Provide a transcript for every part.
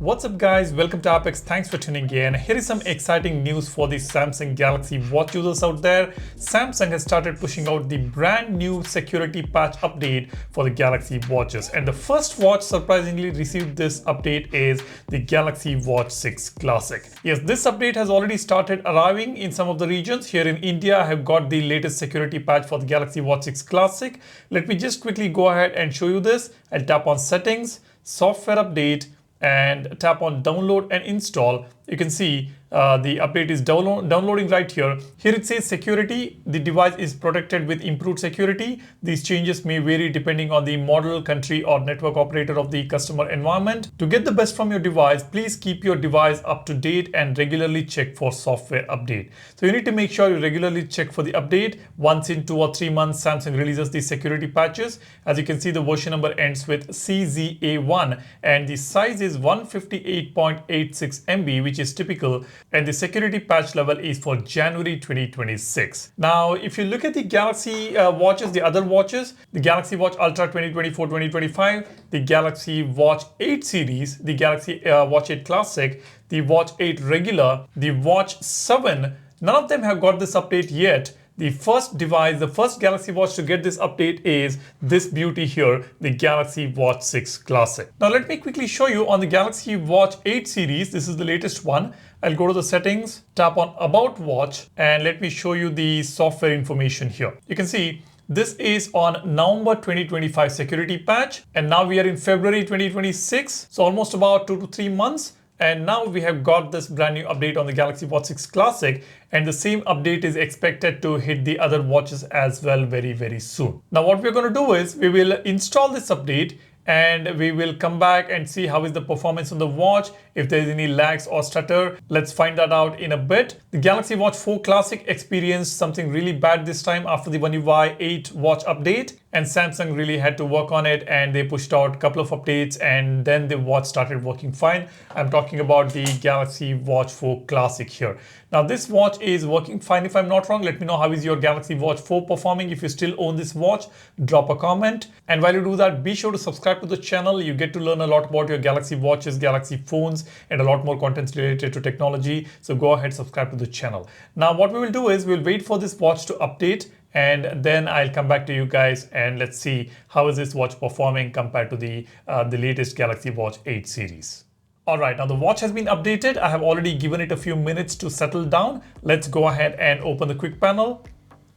What's up guys, welcome to Apex, thanks for tuning in. Here is some exciting news for the Samsung Galaxy Watch users out there. Samsung has started pushing out the brand new security patch update for the Galaxy Watches, and the first watch surprisingly received this update is the Galaxy Watch 6 Classic. Yes, this update has already started arriving in some of the regions. Here in India, I have got the latest security patch for the Galaxy Watch 6 Classic. Let me just quickly go ahead and show you this. I'll tap on Settings, Software Update, and tap on download and install. You can see the update is downloading right here. Here it says security. The device is protected with improved security. These changes may vary depending on the model, country, or network operator of the customer environment. To get the best from your device, please keep your device up to date and regularly check for software update. So you need to make sure you regularly check for the update. Once in 2 or 3 months, Samsung releases these security patches. As you can see, the version number ends with CZA1 and the size is 158.86 MB, which is typical, and the security patch level is for January 2026. Now, if you look at the Galaxy watches, the other watches, the Galaxy Watch Ultra 2024-2025, the Galaxy Watch 8 series, the Galaxy Watch 8 Classic, the Watch 8 Regular, the Watch 7, none of them have got this update yet. The first device, the first Galaxy Watch to get this update is this beauty here, the Galaxy Watch 6 Classic. Now let me quickly show you on the Galaxy Watch 8 series. This is the latest one. I'll go to the settings, tap on About Watch, and let me show you the software information here. You can see this is on November 2025 security patch, and now we are in February 2026. So almost about 2 to 3 months. And now we have got this brand new update on the Galaxy Watch 6 Classic, and the same update is expected to hit the other watches as well very soon. Now what we're going to do is we will install this update and we will come back and see how is the performance on the watch, if there is any lags or stutter. Let's find that out in a bit. The Galaxy Watch 4 Classic experienced something really bad this time after the One UI 8 watch update, and Samsung really had to work on it, and they pushed out a couple of updates and then the watch started working fine. I'm talking about the Galaxy Watch 4 Classic here. Now this watch is working fine if I'm not wrong. Let me know how is your Galaxy Watch 4 performing. If you still own this watch, drop a comment. And while you do that, be sure to subscribe to the channel. You get to learn a lot about your Galaxy watches, Galaxy phones, and a lot more content related to technology. So go ahead, subscribe to the channel. Now what we will do is we'll wait for this watch to update, and then I'll come back to you guys and let's see how is this watch performing compared to the latest Galaxy Watch 8 series. Alright, now the watch has been updated. I have already given it a few minutes to settle down. Let's go ahead and open the quick panel.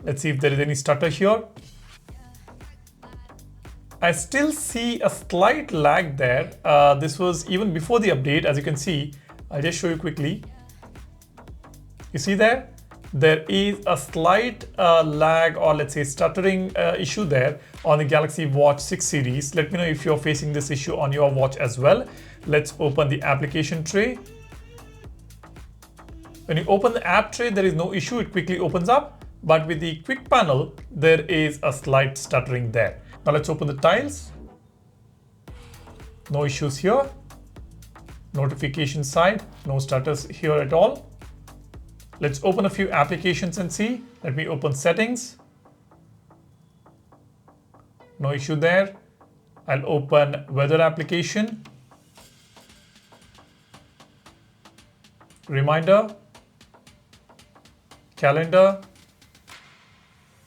Let's see if there is any stutter here. I still see a slight lag there. This was even before the update. As you can see, I'll just show you quickly. You see there? There is a slight lag, or let's say stuttering issue there on the Galaxy Watch 6 series. Let me know if you're facing this issue on your watch as well. Let's open the application tray. When you open the app tray, there is no issue. It quickly opens up. But with the quick panel, there is a slight stuttering there. Now let's open the tiles. No issues here. Notification side, no stutters here at all. Let's open a few applications and see. Let me open settings. No issue there. I'll open weather application. Reminder, calendar,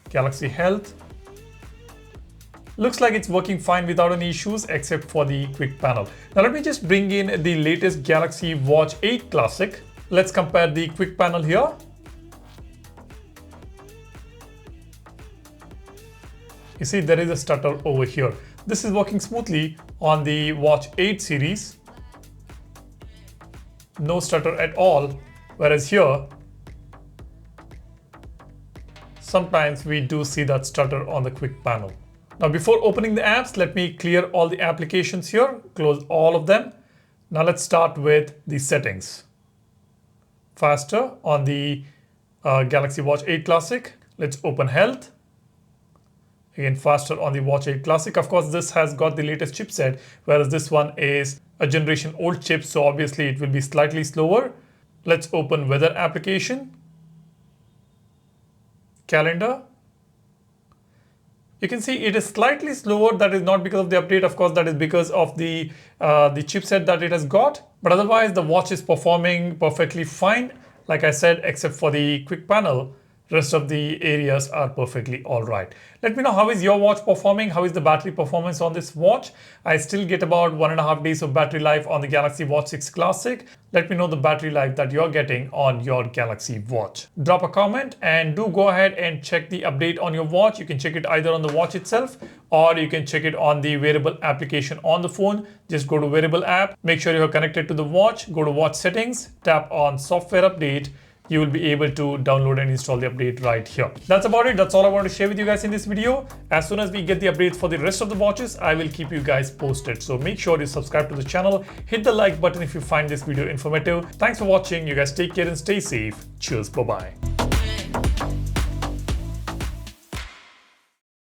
Galaxy Health. Looks like it's working fine without any issues except for the quick panel. Now let me just bring in the latest Galaxy Watch 8 Classic. Let's compare the quick panel here. You see there is a stutter over here. This is working smoothly on the Watch 8 series. No stutter at all, whereas here sometimes we do see that stutter on the quick panel. Now before opening the apps, let me clear all the applications here, close all of them. Now let's start with the settings. Faster on the Galaxy Watch 8 Classic. Let's open Health. Again, faster on the Watch 8 Classic. Of course, this has got the latest chipset, whereas this one is a generation old chip, so obviously it will be slightly slower. Let's open weather application, calendar, You can see it is slightly slower. That is not because of the update. Of course, that is because of the chipset that it has got. But otherwise, the watch is performing perfectly fine. Like I said, except for the quick panel, rest of the areas are perfectly all right. Let me know how is your watch performing, how is the battery performance on this watch. I still get about 1.5 days of battery life on the Galaxy Watch 6 Classic. Let me know the battery life that you're getting on your Galaxy Watch. Drop a comment and do go ahead and check the update on your watch. You can check it either on the watch itself or you can check it on the wearable application on the phone. Just go to wearable app, make sure you're connected to the watch, go to watch settings, tap on software update. You will be able to download and install the update right here. That's about it. That's all I want to share with you guys in this video. As soon as we get the updates for the rest of the watches, I will keep you guys posted. So make sure you subscribe to the channel, hit the like button if you find this video informative. Thanks for watching. You guys take care and stay safe. Cheers. Bye-bye.